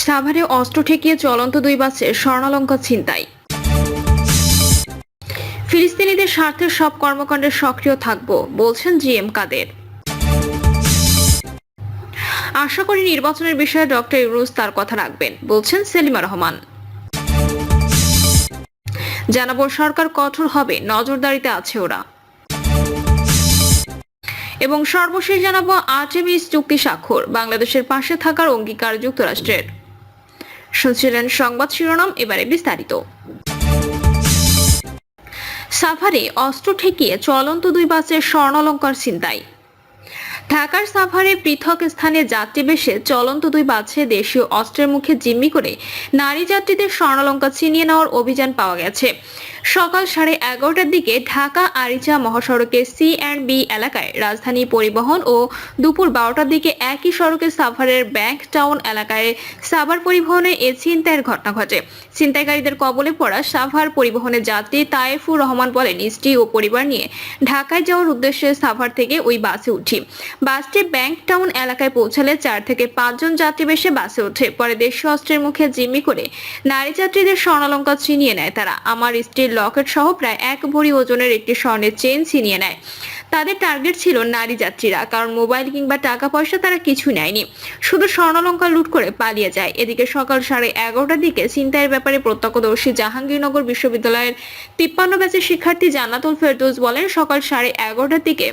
সাভারে অস্ত্র ঠেকিয়ে চলন্ত দুই বাসে স্বর্ণালঙ্কার ছিনতাই। ফিলিস্তিনিদের স্বার্থের সব কর্মকাণ্ডে সক্রিয় থাকব বলছেন জিএম কাদের। আশা করি নির্বাচনের বিষয়ে ডক্টর ইউনূস তার কথা রাখবেন বলছেন সেলিমা রহমান। জানাবো সরকার কঠোর হবে, নজরদারিতে আছে ওরা। এবং সর্বশেষ জানাবো আর্টেমিস চুক্তি স্বাক্ষর, বাংলাদেশের পাশে থাকার অঙ্গীকার যুক্তরাষ্ট্রের। শুনছিলেন সংবাদ শিরোনাম, এবারে বিস্তারিত। সাভারে অস্ত্র ঠেকিয়ে চলন্ত দুই বাসের স্বর্ণালঙ্কার ছিনতাই। ঢাকার সাভারে পৃথক স্থানে যাত্রী বেশে চলন্ত দুই বাসে দেশীয় অস্ত্রের মুখে জিম্মি করে নারী যাত্রীদের স্বর্ণালঙ্কার ছিনিয়ে নেওয়ার অভিযান পাওয়া গেছে। সকাল 11:30টার দিকে ঢাকা আরিচা মহাসড়কের C&B এলাকায় রাজধানী পরিবহন ও দুপুর 12টার দিকে একই সড়কে সাভারের ব্যাংক টাউন এলাকায় সাভার পরিবহনে এ ছিনতাইয়ের ঘটনা ঘটে। ছিনতাইকারীদের কবলে পড়া সাভার পরিবহনের যাত্রী তায়েফুর রহমান বলেন, স্ত্রী ও পরিবার নিয়ে ঢাকায় যাওয়ার উদ্দেশ্যে সাভার থেকে ওই বাসে উঠি। বাসটি ব্যাংক টাউন এলাকায় পৌঁছালে 4 থেকে 5 জন যাত্রী বেশে বাসে ওঠে। পরে দেশীয় অস্ত্রের মুখে জিম্মি করে নারী যাত্রীদের স্বর্ণালঙ্কার ছিনিয়ে নেয় তারা। আমার স্ত্রীর লকেট সহ প্রায় 1 ভরি ওজনের একটি স্বর্ণের চেইন ছিনিয়ে নেয়। তাদের টার্গেট ছিল নারী যাত্রীরা, কারণ মোবাইল কিংবা টাকা পয়সা তারা কিছু নেয়নি, শুধু স্বর্ণালঙ্কার লুট করে পালিয়ে যায়। এদিকে সকাল 11:30টার দিকে ছিনতাইয়ের ব্যাপারে প্রত্যক্ষদর্শী জাহাঙ্গীরনগর বিশ্ববিদ্যালয়ের 53 ব্যাচের শিক্ষার্থী জান্নাতুল ফেরদৌস বলেন, সকাল 11:30টার দিকে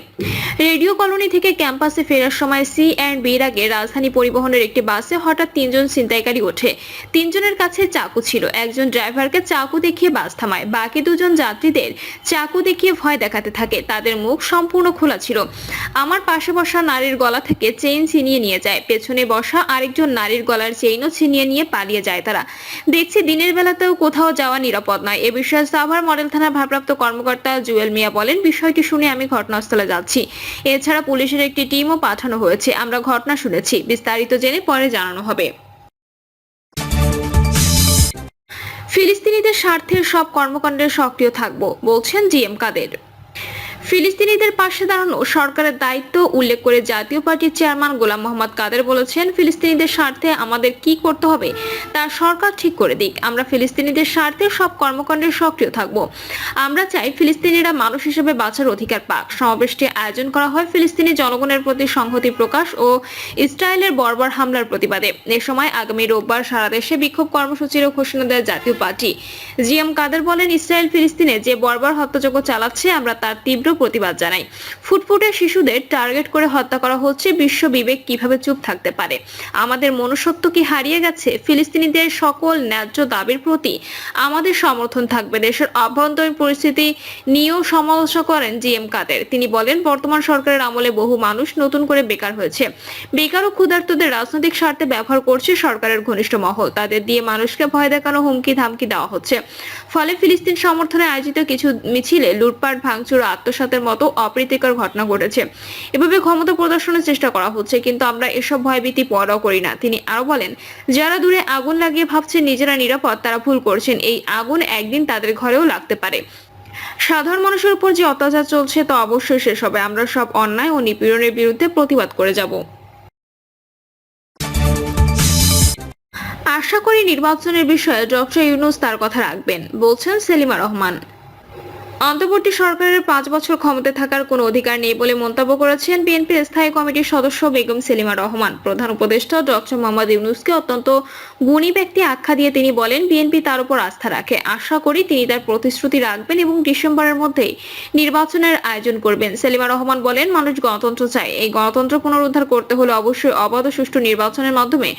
রেডিও কলোনি থেকে ক্যাম্পাসে ফেরার সময় C&B'র আগে রাজধানী পরিবহনের একটি বাসে হঠাৎ 3 জন ছিনতাইকারী ওঠে। 3 জনের কাছে চাকু ছিল। একজন ড্রাইভারকে চাকু দেখিয়ে বাস থামায়, বাকি 2 জন যাত্রীদের চাকু দেখিয়ে ভয় দেখাতে থাকে। তাদের মুখ সম্পূর্ণ খোলা ছিল। আমার পাশে বসা নারীর গলা থেকে চেইন ছিনিয়ে নিয়ে যায়, পেছনে বসা আরেকজন নারীর গলার চেইনও ছিনিয়ে নিয়ে পালিয়ে যায় তারা। দেখছি দিনের বেলাতেও কোথাও যাওয়া নিরাপদ নয়। এ বিষয়ে সাভার মডেল থানার ভারপ্রাপ্ত কর্মকর্তা জুয়েল মিয়া বলেন, বিষয়টি শুনে আমি ঘটনাস্থলে যাচ্ছি। এছাড়া পুলিশের একটি টিমও পাঠানো হয়েছে। আমরা ঘটনা শুনেছি, বিস্তারিত জেনে পরে জানানো হবে। ফিলিস্তিনিদের স্বার্থের সব কর্মকাণ্ডে সক্রিয় থাকব বলছেন জিএম কাদের। ফিলিস্তিনিদের পাশে দাঁড়ানো সরকারের দায়িত্ব উল্লেখ করে জাতীয় পার্টির চেয়ারম্যান গোলাম মোহাম্মদ কাদের বলেছেন, ফিলিস্তিনিদের স্বার্থে আমাদের কি করতে হবে তা সরকার ঠিক করে দিক। আমরা ফিলিস্তিনিদের স্বার্থে সব কর্মকাণ্ডে সক্রিয় থাকব। আমরা চাই ফিলিস্তিনিরা মানুষ হিসেবে বাঁচার অধিকার পাক। সমাবেশটি আয়োজন করা হয় ফিলিস্তিনি জনগণের প্রতি সংহতি প্রকাশ ও ইসরায়েলের বর্বর হামলার প্রতিবাদে। এ সময় আগামী রোববার সারা দেশে বিক্ষোভ কর্মসূচিরও ঘোষণা দেয় জাতীয় পার্টি। জিএম কাদের বলেন, ইসরায়েল ফিলিস্তিনে যে বর্বর হত্যাযজ্ঞ চালাচ্ছে আমরা তার তীব্র প্রতিবাদ জানাই। ফুটফুটে শিশুদের টার্গেট করে হত্যা করা হচ্ছে, বিশ্ব বিবেক কিভাবে চুপ থাকতে পারে? আমাদের মনুষ্যত্ব কি হারিয়ে গেছে? ফিলিস্তিনিদের সকল ন্যায্য দাবির প্রতি আমাদের সমর্থন থাকবে। দেশের অভ্যন্তরীণ পরিস্থিতি নিয়েও সমালোচনা করেন জিএম কাদের। তিনি বলেন, বর্তমান সরকারের আমলে বহু মানুষ নতুন করে বেকার হয়েছে। বেকার ও ক্ষুধার্তদের রাজনৈতিক স্বার্থে ব্যবহার করছে সরকারের ঘনিষ্ঠ মহল। তাদের দিয়ে মানুষকে ভয় দেখানো, হুমকি ধামকি দেওয়া হচ্ছে। ফলে ফিলিস্তিন সমর্থনে আয়োজিত কিছু মিছিলে লুটপাট, ভাঙচুর ও আত্মসাতের মতো অপ্রীতিকর ঘটনা ঘটেছে। এভাবে ক্ষমতা প্রদর্শনের চেষ্টা করা হচ্ছে, কিন্তু আমরা এসব ভয়ভীতি পরোয়া করি না। তিনি আরো বলেন, যারা দূরে আগুন লাগিয়ে ভাবছেন নিজেরা নিরাপদ, তারা ভুল করছেন। এই আগুন একদিন তাদের ঘরেও লাগতে পারে। সাধারণ মানুষের উপর যে অত্যাচার চলছে তা অবশ্যই শেষ হবে। আমরা সব অন্যায় ও নিপীড়নের বিরুদ্ধে প্রতিবাদ করে যাব। আশা করি নির্বাচনের বিষয়ে ডক্টর ইউনূস তার কথা রাখবেন বলছেন সেলিমা রহমান। অন্তর্বর্তী সরকারের 5 বছর ক্ষমতায় থাকার কোনো অধিকার নেই বলে মন্তব্য করেছেন বিএনপির স্থায়ী কমিটির সদস্য বেগম সেলিমা রহমান। প্রধান উপদেষ্টা ডক্টর মোহাম্মদ ইউনূসকে অত্যন্ত গুণী ব্যক্তি আখ্যা দিয়ে তিনি বলেন, বিএনপি তার উপর আস্থা রাখে। আশা করি তিনি তার প্রতিশ্রুতি রাখবেন এবং ডিসেম্বরের মধ্যেই নির্বাচনের আয়োজন করবেন। সেলিমা রহমান বলেন, মানুষ গণতন্ত্র চায়। এই গণতন্ত্র পুনরুদ্ধার করতে হলে অবশ্যই অবাধ ও সুষ্ঠু নির্বাচনের মাধ্যমে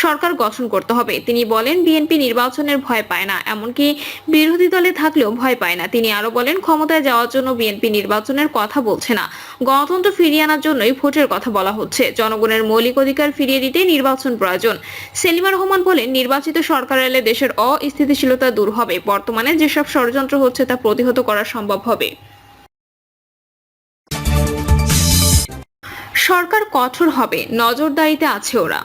সরকার গঠন করতে হবে। তিনি বলেন, বিএনপি নির্বাচনের ভয় পায় না, এমনকি বিরোধী দলে থাকলেও ভয় পায় না। তিনি আরো বলেন, ক্ষমতায় যাওয়ার জন্য বিএনপি নির্বাচনের কথা বলছে না, গণতন্ত্র ফিরিয়ে আনার জন্যই ভোটের কথা বলা হচ্ছে। জনগণের মৌলিক অধিকার ফিরিয়ে দিতে নির্বাচন প্রয়োজন। সেলিমা রহমান বলেন, নির্বাচিত সরকার এলে দেশের অস্থিতিশীলতা দূর হবে। বর্তমানে যেসব ষড়যন্ত্র হচ্ছে তা প্রতিহত করা সম্ভব হবে। সরকার কঠোর হবে, নজরদারিতে আছে ওরা।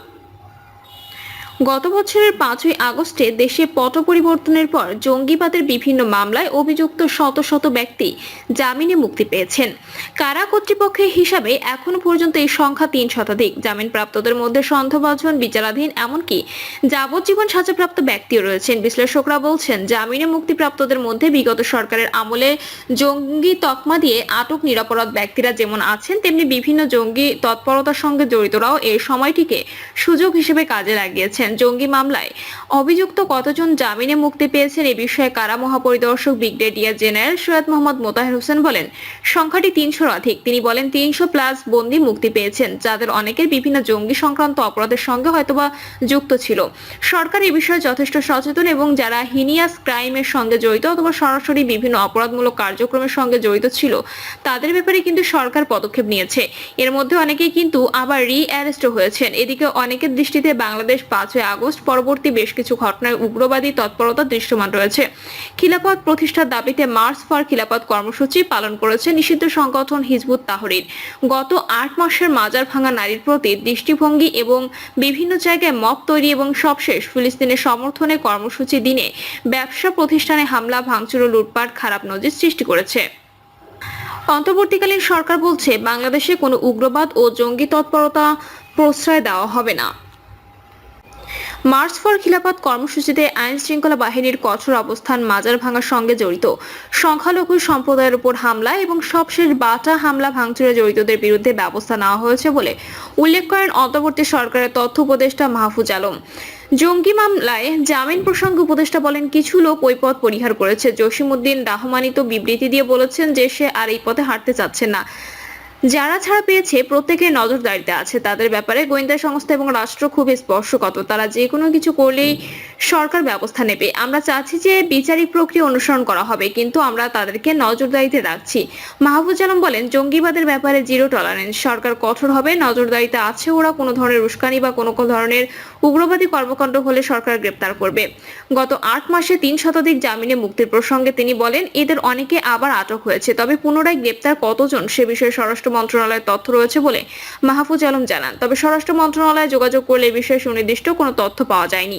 গত বছরের 5ই আগস্টে দেশে পট পরিবর্তনের পর জঙ্গিবাদের বিভিন্ন মামলায় অভিযুক্ত শত শত ব্যক্তি জামিনে মুক্তি পেয়েছেন। কারা কর্তৃপক্ষের হিসাবে এখনো পর্যন্ত এই সংখ্যা 3 শতাধিক। জামিনপ্রাপ্তদের মধ্যে সন্দেহভাজন, বিচারাধীন, এমনকি যাবজ্জীবন সাজাপ্রাপ্ত ব্যক্তিও রয়েছেন। বিশ্লেষকরা বলছেন, জামিনে মুক্তিপ্রাপ্তদের মধ্যে বিগত সরকারের আমলে জঙ্গি তকমা দিয়ে আটক নিরপরাধ ব্যক্তিরা যেমন আছেন, তেমনি বিভিন্ন জঙ্গি তৎপরতার সঙ্গে জড়িতরাও এই সময়টিকে সুযোগ হিসেবে কাজে লাগিয়েছেন। জঙ্গি মামলায় অভিযুক্ত কতজন জামিনে মুক্তি পেয়েছেন এ বিষয়ে কারা মহাপরিদর্শক ব্রিগেডিয়ার জেনারেল সৈয়দ মোহাম্মদ মোতাহের হোসেন বলেন, সংখ্যাটি 300-র অধিক। তিনি বলেন, 300+ বন্দী মুক্তি পেয়েছেন, যাদের অনেকের বিভিন্ন জঙ্গি সংক্রান্ত অপরাধের সঙ্গে হয়তোবা যুক্ত ছিল। সরকার এই বিষয়ে যথেষ্ট সচেতন এবং যারা হিনিয়াস ক্রাইমের সঙ্গে জড়িত অথবা সরাসরি বিভিন্ন অপরাধমূলক কার্যক্রমের সঙ্গে জড়িত ছিল, তাদের ব্যাপারে কিন্তু সরকার পদক্ষেপ নিয়েছে। এর মধ্যে অনেকেই কিন্তু আবার রি-অ্যারেস্ট হয়েছেন। এদিকে অনেকের দৃষ্টিতে বাংলাদেশ 5ই আগস্ট পরবর্তী বেশ কিছু ঘটনায় উগ্রবাদী তৎপরতা দৃশ্যমান রয়েছে। খিলাফত প্রতিষ্ঠার দাবিতে মার্চ ফর খিলাফত কর্মসূচি পালন করেছে নিষিদ্ধ সংগঠন হিজবুত তাহরীর। গত 8 মাসের মাজার ভাঙা নারীর প্রতি দৃষ্টিভঙ্গি এবং বিভিন্ন জায়গায় মব তৈরি এবং সবশেষ ফিলিস্তিনের সমর্থনে কর্মসূচি দিনে ব্যবসা প্রতিষ্ঠানে হামলা, ভাঙচুর ও লুটপাট খারাপ নজির সৃষ্টি করেছে। অন্তর্বর্তীকালীন সরকার বলছে, বাংলাদেশে কোনো উগ্রবাদ ও জঙ্গি তৎপরতা প্রশ্রয় দেওয়া হবে না। মার্চ ফর খিলাফত কর্মসূচিতে আইন শৃঙ্খলা বাহিনীর কঠোর অবস্থান, মাজার ভাঙার সঙ্গে জড়িত সংখ্যালঘু সম্প্রদায়ের উপর হামলা এবং সবশেষ বাটা হামলা ভাঙচুরে জড়িতদের বিরুদ্ধে ব্যবস্থা নেওয়া হয়েছে বলে উল্লেখ করেন অন্তর্বর্তী সরকারের তথ্য উপদেষ্টা মাহফুজ আলম। জঙ্গি মামলায় জামিন প্রসঙ্গে উপদেষ্টা বলেন, কিছু লোক ওই পথ পরিহার করেছে। জসিমউদ্দিন রাহমানি তো বিবৃতি দিয়ে বলেছেন যে সে আর এই পথে হাঁটতে চাচ্ছেন না। যারা ছাড়া পেয়েছে প্রত্যেকের নজরদারিতে আছে। তাদের ব্যাপারে গোয়েন্দা সংস্থা এবং রাষ্ট্র খুব স্পর্শকাতর। তারা যে কোনো কিছু করলেই সরকার ব্যবস্থা নেবে। আমরা চাচ্ছি যে বিচারিক প্রক্রিয়া অনুসরণ করা হবে, কিন্তু আমরা তাদেরকে নজরদারিতে রাখছি। মাহফুজ আলম বলেন, জঙ্গিবাদের ব্যাপারে জিরো টলারেন্স। সরকার কঠোর হবে, নজরদারিতে আছে ওরা। কোনো ধরনের উস্কানি বা কোনো ধরনের উগ্রবাদী কর্মকাণ্ড হলে সরকার গ্রেপ্তার করবে। গত 8 মাসে 3 শতাধিক জামিনে মুক্তির প্রসঙ্গে তিনি বলেন, এদের অনেকে আবার আটক হয়েছে, তবে পুনরায় গ্রেপ্তার কতজন সে বিষয়ে স্বরাষ্ট্র মন্ত্রণালয়ের তথ্য রয়েছে বলে মাহফুজ আলম জানান। তবে স্বরাষ্ট্র মন্ত্রণালয়ে যোগাযোগ করলে এ বিষয়ে সুনির্দিষ্ট কোনো তথ্য পাওয়া যায়নি।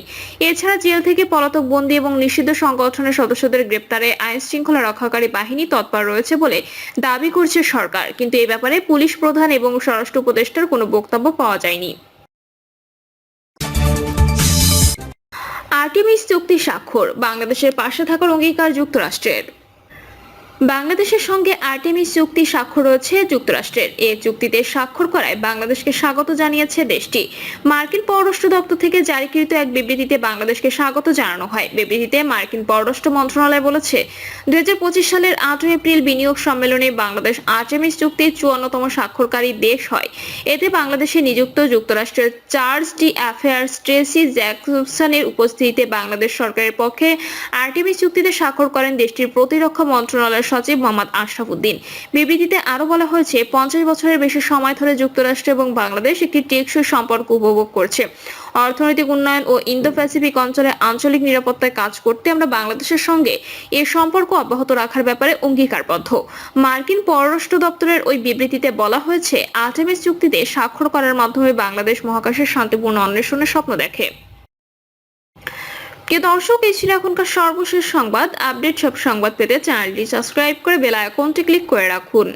এছাড়া জেল থেকে পলাতক বন্দী এবং নিষিদ্ধ সংগঠনের সদস্যদের গ্রেপ্তারে আইন শৃঙ্খলা রক্ষাকারী বাহিনী তৎপর রয়েছে বলে দাবি করছে সরকার, কিন্তু এ ব্যাপারে পুলিশ প্রধান এবং স্বরাষ্ট্র উপদেষ্টার কোনো বক্তব্য পাওয়া যায়নি। আর্টেমিস চুক্তি স্বাক্ষর, বাংলাদেশের পাশে থাকার অঙ্গীকার যুক্তরাষ্ট্রের। বাংলাদেশের সঙ্গে আর্টেমিস চুক্তি স্বাক্ষর রয়েছে যুক্তরাষ্ট্রের। এই চুক্তিতে স্বাক্ষর করায় বাংলাদেশকে স্বাগত জানিয়েছে দেশটি। মার্কিন পররাষ্ট্র দপ্তর থেকে জারিকৃত এক বিবৃতিতে বাংলাদেশকে স্বাগত জানানো হয়। বিবৃতিতে মার্কিন পররাষ্ট্র মন্ত্রণালয় বলেছে, 2025 সালের 8 এপ্রিল বিনিয়োগ সম্মেলনে বাংলাদেশ আর্টেমিস চুক্তির 54তম স্বাক্ষরকারী দেশ হয়। এতে বাংলাদেশে নিযুক্ত যুক্তরাষ্ট্রের চার্জ ডি অ্যাফেয়ার্স ট্রেসি জ্যাকসনের উপস্থিতিতে বাংলাদেশ সরকারের পক্ষে আর্টেমিস চুক্তিতে স্বাক্ষর করেন দেশটির প্রতিরক্ষা মন্ত্রণালয়ের সচিব মোহাম্মদ আশরাফ উদ্দিন। বিবৃতিতে আরো বলা হয়েছে, 50 বছরের বেশি সময় ধরে যুক্তরাষ্ট্র এবং বাংলাদেশ একটি টেকসই সম্পর্ক উপভোগ করছে। অর্থনৈতিক উন্নয়ন ও ইন্দো প্যাসিফিক অঞ্চলে আঞ্চলিক নিরাপত্তায় কাজ করতে আমরা বাংলাদেশের সঙ্গে এ সম্পর্ক অব্যাহত রাখার ব্যাপারে অঙ্গীকারবদ্ধ। মার্কিন পররাষ্ট্র দপ্তরের ওই বিবৃতিতে বলা হয়েছে, আর্টেমিস চুক্তিতে স্বাক্ষর করার মাধ্যমে বাংলাদেশ মহাকাশের শান্তিপূর্ণ অন্বেষণের স্বপ্ন দেখে। প্রিয় দর্শক, এই ছিল এখনকার সর্বশেষ সংবাদ। আপডেট সব সংবাদ পেতে চ্যানেলটি সাবস্ক্রাইব করে বেল আইকনটি ক্লিক করে রাখুন।